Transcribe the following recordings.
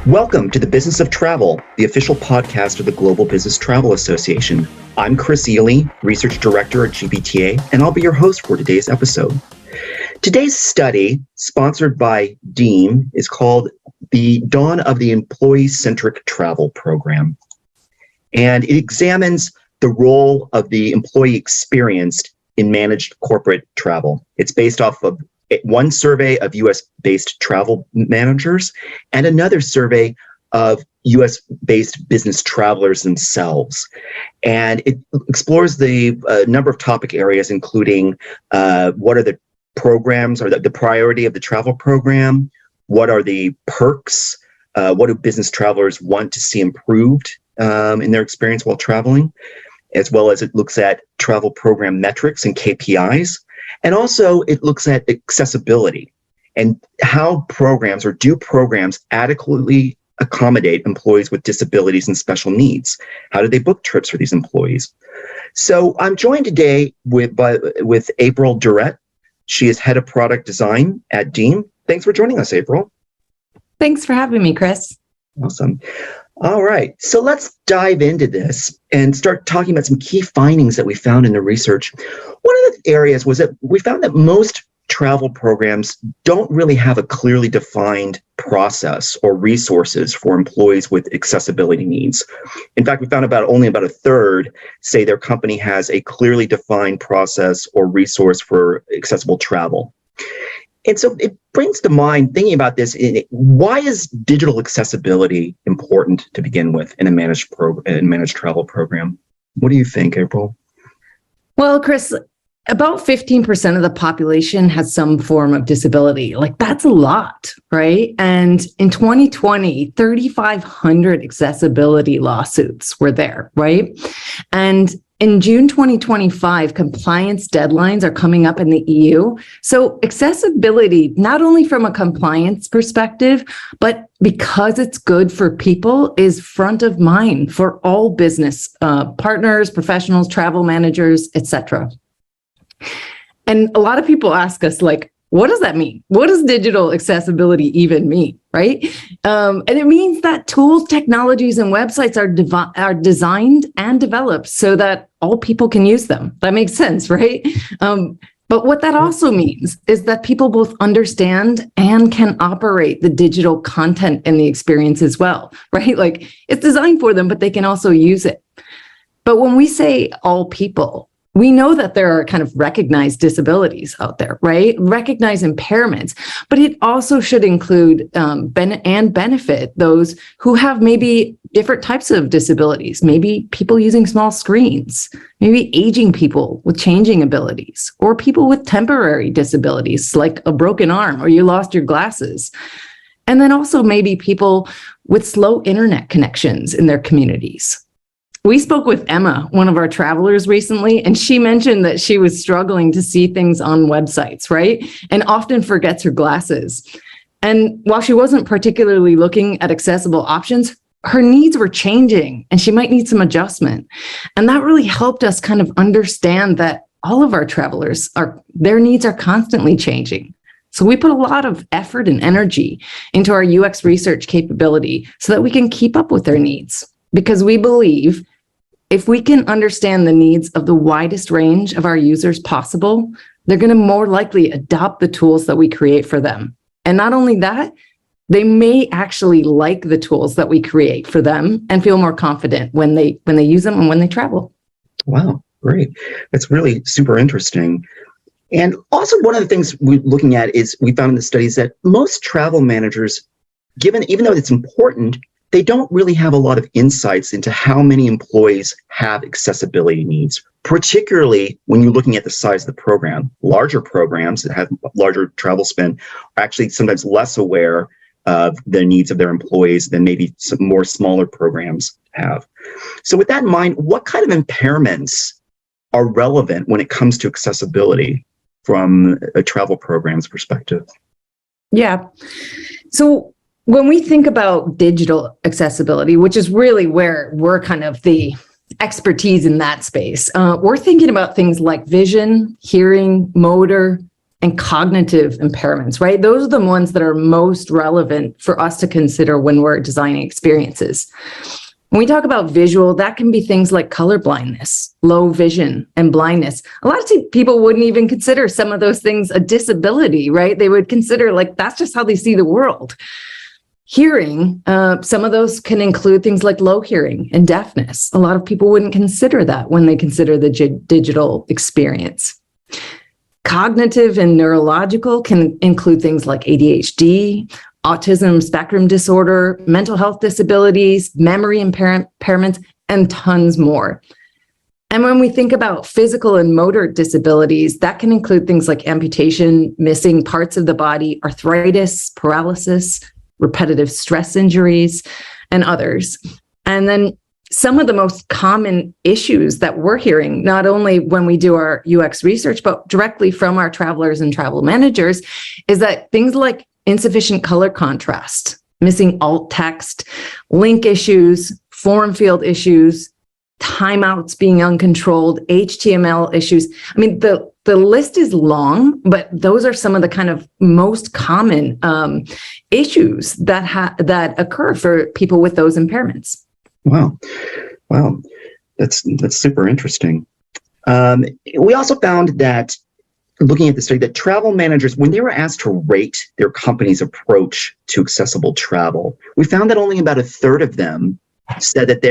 Welcome to the Business of Travel, the official podcast of the Global Business Travel Association. I'm Chris Ely, Research Director at GBTA, and I'll be your host for today's episode. Today's study, sponsored by DEAM, is called The Dawn of the Employee-Centric Travel Program. And it examines the role of the employee experience in managed corporate travel. It's based off of one survey of US-based travel managers and another survey of US-based business travelers themselves. And it explores the number of topic areas, including what are the programs or the priority of the travel program, what are the perks, what do business travelers want to see improved in their experience while traveling, as well as it looks at travel program metrics and KPIs. And also it looks at accessibility and how programs, or do programs adequately accommodate employees with disabilities and special needs? How do they book trips for these employees? So I'm joined today with April Durrett. She is head of product design at DEAM. Thanks for joining us, April. Thanks for having me, Chris. Awesome. All right, so let's dive into this and start talking about some key findings that we found in the research. One of the areas was that we found that most travel programs don't really have a clearly defined process or resources for employees with accessibility needs. In fact, we found only about a third say their company has a clearly defined process or resource for accessible travel. And so it brings to mind, thinking about this, why is digital accessibility important to begin with in a managed travel program? What do you think, April? Well, Chris, about 15% of the population has some form of disability. Like, that's a lot, right? And in 2020, 3,500 accessibility lawsuits were there, right? And in June 2025, compliance deadlines are coming up in the EU. So accessibility, not only from a compliance perspective, but because it's good for people, is front of mind for all business partners, professionals, travel managers, etc. And a lot of people ask us, like, what does that mean? What does digital accessibility even mean, right? And it means that tools, technologies, and websites are designed and developed so that all people can use them. That makes sense, right? But what that also means is that people both understand and can operate the digital content in the experience as well, right? Like, it's designed for them, but they can also use it. But when we say all people, we know that there are kind of recognized disabilities out there, right? Recognized impairments, but it also should include benefit those who have maybe different types of disabilities, maybe people using small screens, maybe aging people with changing abilities, or people with temporary disabilities like a broken arm or you lost your glasses. And then also maybe people with slow internet connections in their communities. We spoke with Emma, one of our travelers recently, and she mentioned that she was struggling to see things on websites, right? And often forgets her glasses. And while she wasn't particularly looking at accessible options, her needs were changing and she might need some adjustment. And that really helped us kind of understand that all of our travelers, their needs are constantly changing. So we put a lot of effort and energy into our UX research capability so that we can keep up with their needs, because we believe if we can understand the needs of the widest range of our users possible, they're going to more likely adopt the tools that we create for them. And not only that, they may actually like the tools that we create for them and feel more confident when they use them and when they travel. Wow, great. That's really super interesting. And also one of the things we're looking at is we found in the studies that most travel managers, even though it's important, they don't really have a lot of insights into how many employees have accessibility needs, particularly when you're looking at the size of the program. Larger programs that have larger travel spend are actually sometimes less aware of the needs of their employees than maybe some more smaller programs have. So with that in mind, what kind of impairments are relevant when it comes to accessibility from a travel program's perspective? Yeah. So when we think about digital accessibility, which is really where we're kind of the expertise in that space, we're thinking about things like vision, hearing, motor, and cognitive impairments, right? Those are the ones that are most relevant for us to consider when we're designing experiences. When we talk about visual, that can be things like color blindness, low vision, and blindness. A lot of people wouldn't even consider some of those things a disability, right? They would consider like that's just how they see the world. Hearing, some of those can include things like low hearing and deafness. A lot of people wouldn't consider that when they consider the digital experience. Cognitive and neurological can include things like ADHD, autism spectrum disorder, mental health disabilities, memory impairments, and tons more. And when we think about physical and motor disabilities, that can include things like amputation, missing parts of the body, arthritis, paralysis, repetitive stress injuries, and others. And then some of the most common issues that we're hearing, not only when we do our UX research, but directly from our travelers and travel managers, is that things like insufficient color contrast, missing alt text, link issues, form field issues, timeouts being uncontrolled, HTML issues. I mean, the list is long, but those are some of the kind of most common issues that occur for people with those impairments. Wow. That's super interesting. We also found that, looking at the study, that travel managers, when they were asked to rate their company's approach to accessible travel, we found that only about a third of them said that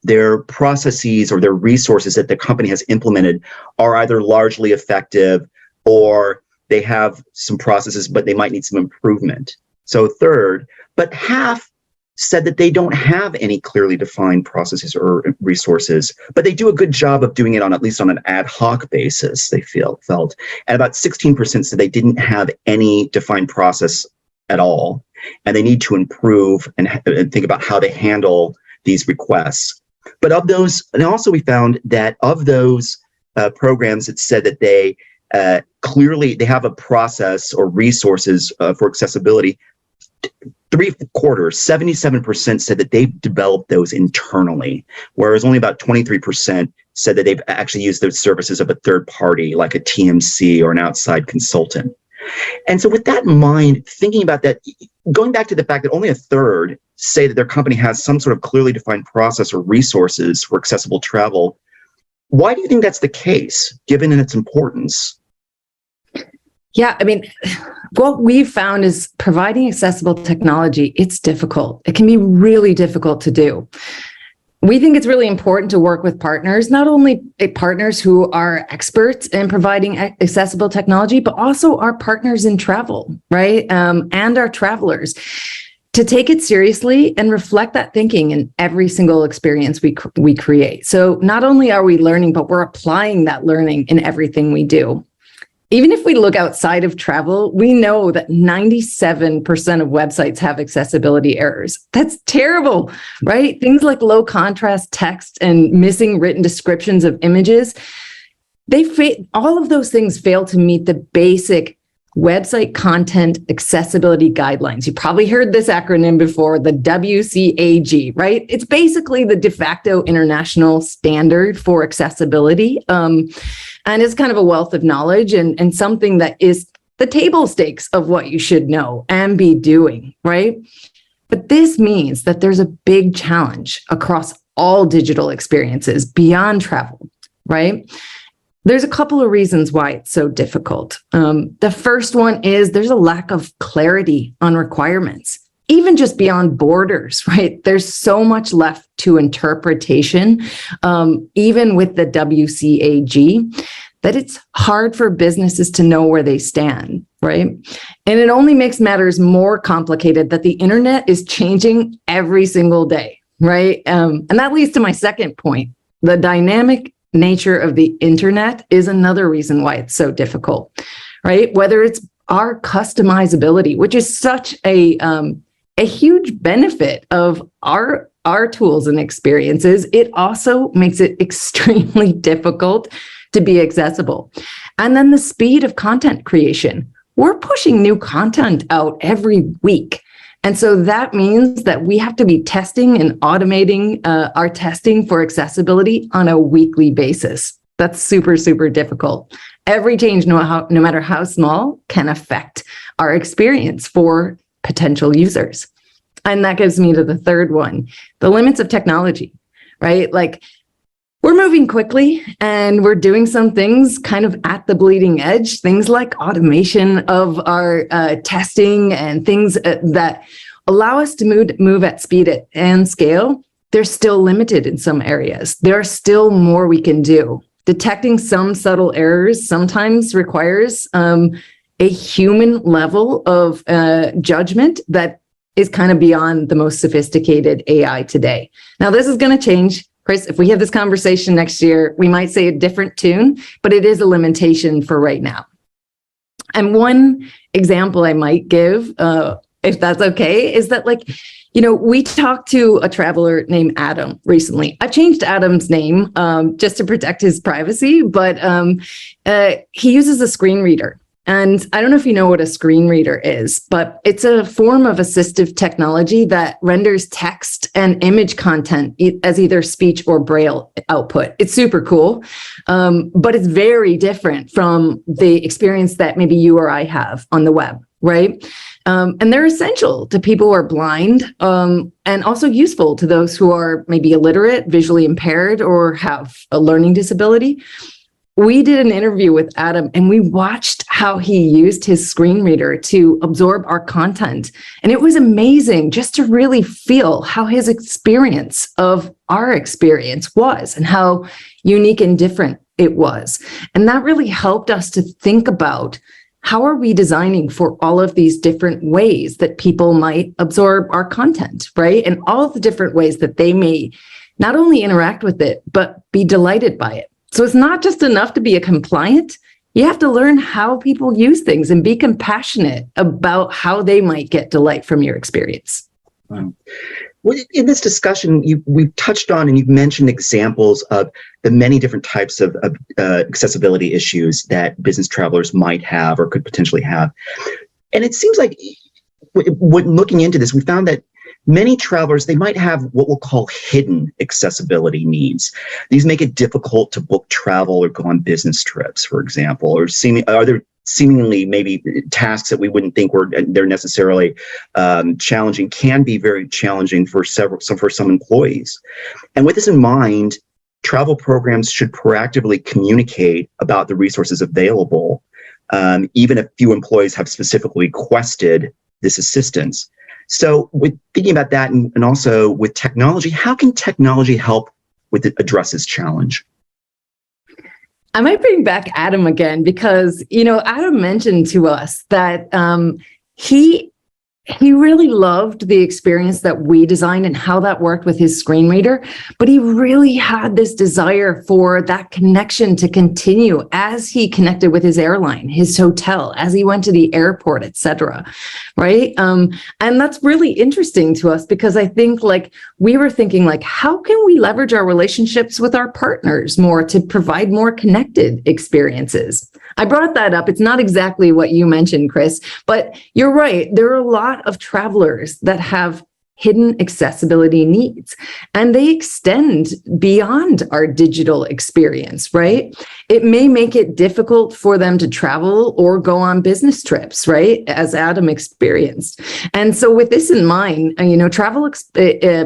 their processes or their resources that the company has implemented are either largely effective or they have some processes, but they might need some improvement. So a third, but half said that they don't have any clearly defined processes or resources, but they do a good job of doing it on at least on an ad hoc basis, they felt. And about 16% said they didn't have any defined process at all, and they need to improve and think about how they handle these requests. But of those, and also we found that of those programs that said that they clearly they have a process or resources for accessibility, 3/4, 77% said that they've developed those internally, whereas only about 23% said that they've actually used those services of a third party, like a TMC or an outside consultant. And so with that in mind, thinking about that, going back to the fact that only a third say that their company has some sort of clearly defined process or resources for accessible travel, why do you think that's the case, given its importance? Yeah, I mean, what we've found is providing accessible technology, it's difficult. It can be really difficult to do. We think it's really important to work with partners, not only partners who are experts in providing accessible technology, but also our partners in travel, right? And our travelers, to take it seriously and reflect that thinking in every single experience we create. So not only are we learning, but we're applying that learning in everything we do. Even if we look outside of travel, we know that 97% of websites have accessibility errors. That's terrible, right? Things like low contrast text and missing written descriptions of images, all of those things fail to meet the basic website content accessibility guidelines. You probably heard this acronym before, the WCAG, right? It's basically the de facto international standard for accessibility. And it's kind of a wealth of knowledge and something that is the table stakes of what you should know and be doing, right? But this means that there's a big challenge across all digital experiences beyond travel, right? There's a couple of reasons why it's so difficult. The first one is there's a lack of clarity on requirements, even just beyond borders, right? There's so much left to interpretation, even with the WCAG, that it's hard for businesses to know where they stand, right? And it only makes matters more complicated that the internet is changing every single day, right? And that leads to my second point. The dynamic nature of the internet is another reason why it's so difficult, right? Whether it's our customizability, which is such a huge benefit of our tools and experiences, it also makes it extremely difficult to be accessible. And then the speed of content creation. We're pushing new content out every week. And so that means that we have to be testing and automating our testing for accessibility on a weekly basis. That's super, super difficult. Every change, no matter how small, can affect our experience for potential users. And that gives me to the third one, the limits of technology, right? Like, we're moving quickly and we're doing some things kind of at the bleeding edge, things like automation of our testing and things that allow us to move at speed and scale. They're still limited in some areas. There are still more we can do. Detecting some subtle errors sometimes requires a human level of judgment that is kind of beyond the most sophisticated AI today. Now, this is going to change. Chris, if we have this conversation next year, we might say a different tune, but it is a limitation for right now. And one example I might give, if that's okay, is that, like, we talked to a traveler named Adam recently. I changed Adam's name just to protect his privacy, but he uses a screen reader. And I don't know if you know what a screen reader is, but it's a form of assistive technology that renders text and image content as either speech or braille output. It's super cool, but it's very different from the experience that maybe you or I have on the web, right? And they're essential to people who are blind, and also useful to those who are maybe illiterate, visually impaired, or have a learning disability. We did an interview with Adam and we watched how he used his screen reader to absorb our content. And it was amazing just to really feel how his experience of our experience was and how unique and different it was. And that really helped us to think about, how are we designing for all of these different ways that people might absorb our content, right? And all of the different ways that they may not only interact with it, but be delighted by it. So it's not just enough to be a compliant. You have to learn how people use things and be compassionate about how they might get delight from your experience. Well, in this discussion, we've touched on and you've mentioned examples of the many different types of accessibility issues that business travelers might have or could potentially have. And it seems like when looking into this, we found that many travelers, they might have what we'll call hidden accessibility needs. These make it difficult to book travel or go on business trips, for example, or are there seemingly maybe tasks that we wouldn't think they're necessarily challenging, can be very challenging for some employees. And with this in mind, travel programs should proactively communicate about the resources available, even if few employees have specifically requested this assistance. So with thinking about that and also with technology, how can technology help address this challenge? I might bring back Adam again because, Adam mentioned to us that he really loved the experience that we designed and how that worked with his screen reader, but he really had this desire for that connection to continue as he connected with his airline, his hotel, as he went to the airport, etc. Right? And that's really interesting to us because I think we were thinking how can we leverage our relationships with our partners more to provide more connected experiences? I brought that up. It's not exactly what you mentioned, Chris, but you're right. There are a lot of travelers that have hidden accessibility needs, and they extend beyond our digital experience, right? It may make it difficult for them to travel or go on business trips, right? As Adam experienced. And so with this in mind, travel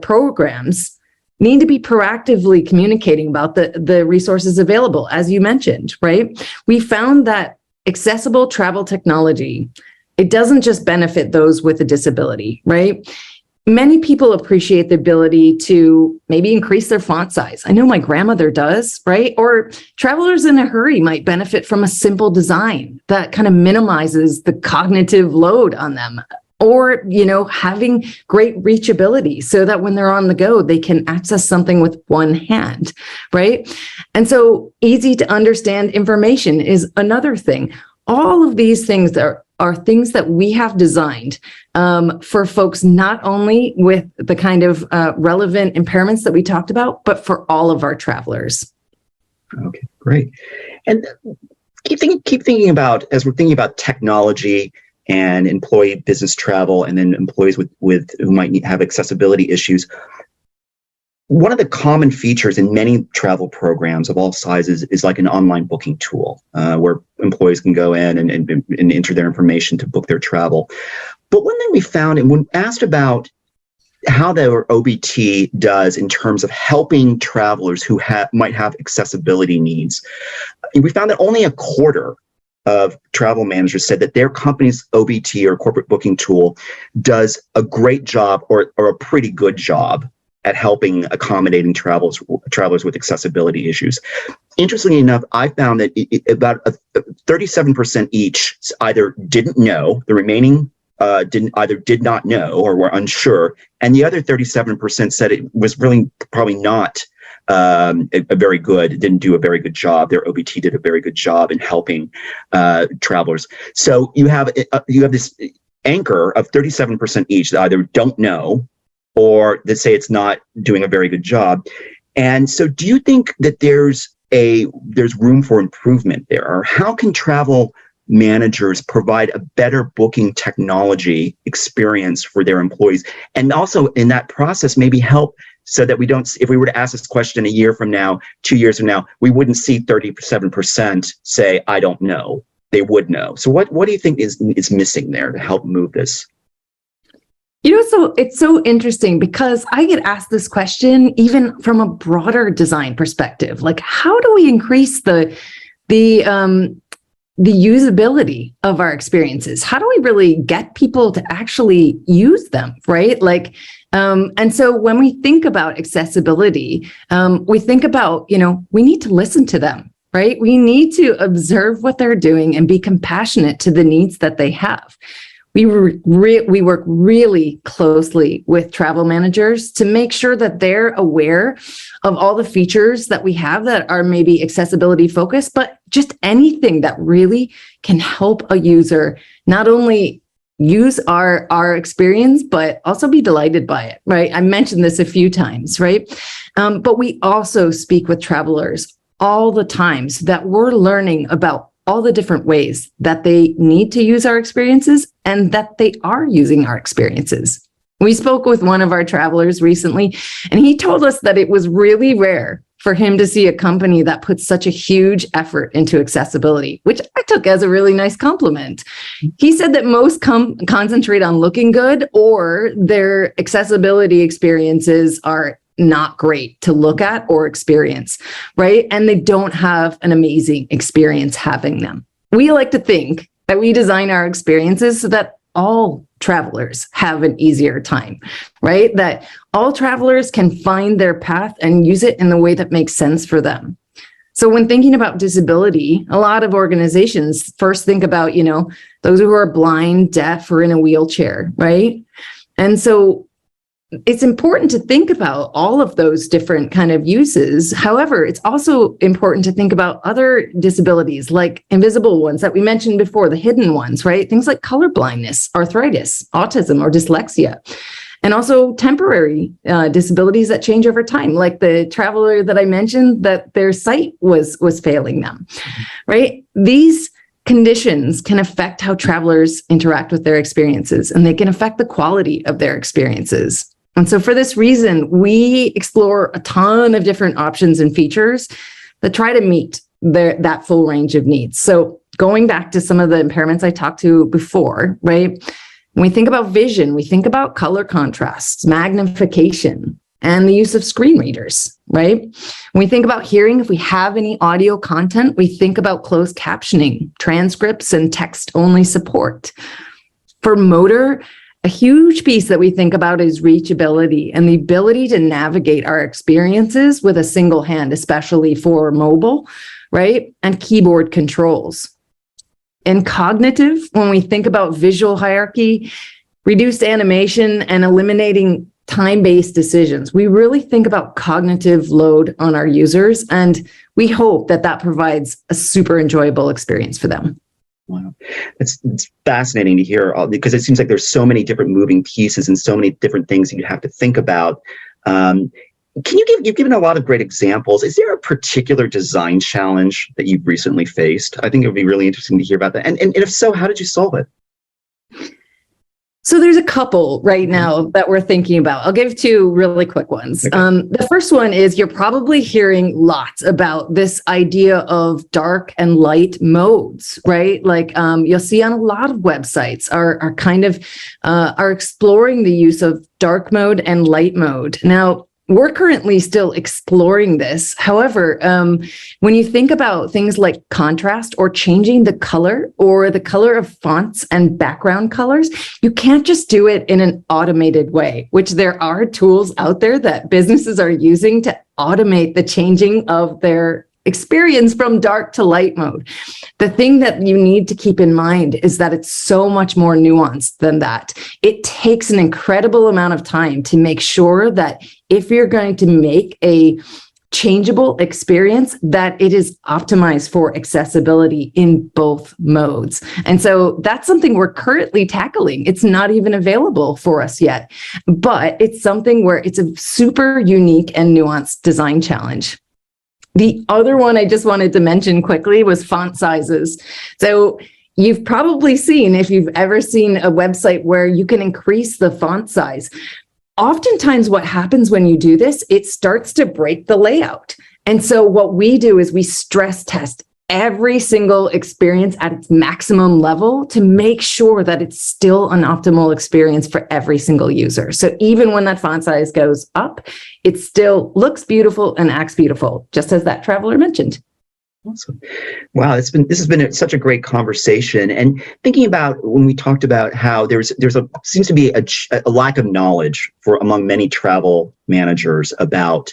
programs need to be proactively communicating about the resources available, as you mentioned, right? We found that accessible travel technology, it doesn't just benefit those with a disability, right? Many people appreciate the ability to maybe increase their font size. I know my grandmother does, right? Or travelers in a hurry might benefit from a simple design that kind of minimizes the cognitive load on them. Or, having great reachability so that when they're on the go, they can access something with one hand, right? And so easy to understand information is another thing. All of these things are things that we have designed for folks not only with the kind of relevant impairments that we talked about, but for all of our travelers. Okay, great. And keep thinking about, as we're thinking about technology and employee business travel, and then employees with who might have accessibility issues. one of the common features in many travel programs of all sizes is like an online booking tool where employees can go in and enter their information to book their travel. But one thing we found, and when asked about how their OBT does in terms of helping travelers who might have accessibility needs, we found that only a quarter of travel managers said that their company's OBT or corporate booking tool does a great job or a pretty good job at helping accommodating travelers with accessibility issues. Interestingly enough, I found that about 37% each either didn't know, the remaining did not know or were unsure, and the other 37% said it was really probably not didn't do a very good job. Their OBT did a very good job in helping travelers. So you have this anchor of 37% each that either don't know or that say it's not doing a very good job. And so do you think that there's room for improvement there? Or how can travel managers provide a better booking technology experience for their employees? And also in that process, maybe help so that we don't, if we were to ask this question a year from now, 2 years from now, we wouldn't see 37% say, I don't know. They would know. So what do you think is missing there to help move this? So it's so interesting because I get asked this question even from a broader design perspective. Like, how do we increase the usability of our experiences? How do we really get people to actually use them, right? Like, and so when we think about accessibility, we think about, we need to listen to them, right? We need to observe what they're doing and be compassionate to the needs that they have. We work really closely with travel managers to make sure that they're aware of all the features that we have that are maybe accessibility focused, but just anything that really can help a user not only use our experience, but also be delighted by it, right? I mentioned this a few times, right? But we also speak with travelers all the time so that we're learning about all the different ways that they need to use our experiences and that they are using our experiences. We spoke with one of our travelers recently, and he told us that it was really rare for him to see a company that puts such a huge effort into accessibility, which I took as a really nice compliment. He said that most concentrate on looking good, or their accessibility experiences are not great to look at or experience, right? And they don't have an amazing experience having them. We like to think that we design our experiences so that all travelers have an easier time, right? That all travelers can find their path and use it in the way that makes sense for them. So when thinking about disability, a lot of organizations first think about, those who are blind, deaf, or in a wheelchair, right? And so it's important to think about all of those different kind of uses. However, it's also important to think about other disabilities, like invisible ones that we mentioned before, the hidden ones, right? Things like color blindness, arthritis, autism, or dyslexia. And also temporary disabilities that change over time, like the traveler that I mentioned that their sight was failing them, right? These conditions can affect how travelers interact with their experiences, and they can affect the quality of their experiences. And so for this reason, we explore a ton of different options and features that try to meet that full range of needs. So going back to some of the impairments I talked to before, right? When we think about vision, we think about color contrasts, magnification, and the use of screen readers, right? When we think about hearing, if we have any audio content, we think about closed captioning, transcripts, and text-only support. For motor, a huge piece that we think about is reachability and the ability to navigate our experiences with a single hand, especially for mobile, right? And keyboard controls. And cognitive, when we think about visual hierarchy, reduced animation, and eliminating time-based decisions, we really think about cognitive load on our users, and we hope that that provides a super enjoyable experience for them. Wow. It's fascinating to hear because it seems like there's so many different moving pieces and so many different things that you have to think about. You've given a lot of great examples. Is there a particular design challenge that you've recently faced? I think it would be really interesting to hear about that. And if so, how did you solve it? So there's a couple right now that we're thinking about. I'll give two really quick ones. Okay. The first one is you're probably hearing lots about this idea of dark and light modes, right? Like you'll see on a lot of websites are exploring the use of dark mode and light mode. Now, we're currently still exploring this. However, when you think about things like contrast or changing the color or the color of fonts and background colors, you can't just do it in an automated way, which there are tools out there that businesses are using to automate the changing of their experience from dark to light mode. The thing that you need to keep in mind is that it's so much more nuanced than that. It takes an incredible amount of time to make sure that if you're going to make a changeable experience, that it is optimized for accessibility in both modes. And so that's something we're currently tackling. It's not even available for us yet, but it's something where it's a super unique and nuanced design challenge. The other one I just wanted to mention quickly was font sizes. So you've probably seen, if you've ever seen a website where you can increase the font size, oftentimes what happens when you do this, it starts to break the layout. And so what we do is we stress test every single experience at its maximum level to make sure that it's still an optimal experience for every single user. So even when that font size goes up, it still looks beautiful and acts beautiful, just as that traveler mentioned. Awesome. Wow, this has been such a great conversation. And thinking about when we talked about how seems to be a lack of knowledge among many travel managers about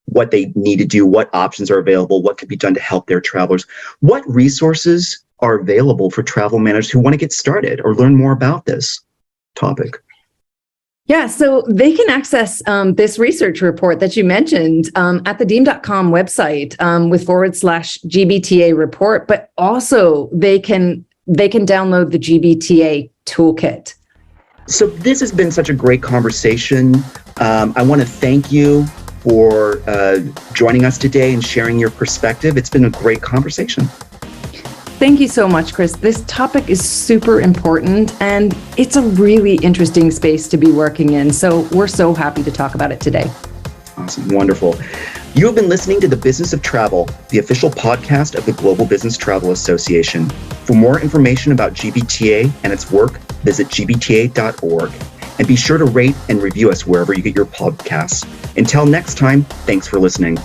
what they need to do, what options are available, what could be done to help their travelers. What resources are available for travel managers who want to get started or learn more about this topic? Yeah, so they can access this research report that you mentioned at the deem.com website with /GBTA report, but also they can download the GBTA toolkit. So this has been such a great conversation. I want to thank you for joining us today and sharing your perspective. It's been a great conversation. Thank you so much, Chris. This topic is super important and it's a really interesting space to be working in. So we're so happy to talk about it today. Awesome. Wonderful. You have been listening to The Business of Travel, the official podcast of the Global Business Travel Association. For more information about GBTA and its work, visit gbta.org. And be sure to rate and review us wherever you get your podcasts. Until next time, thanks for listening.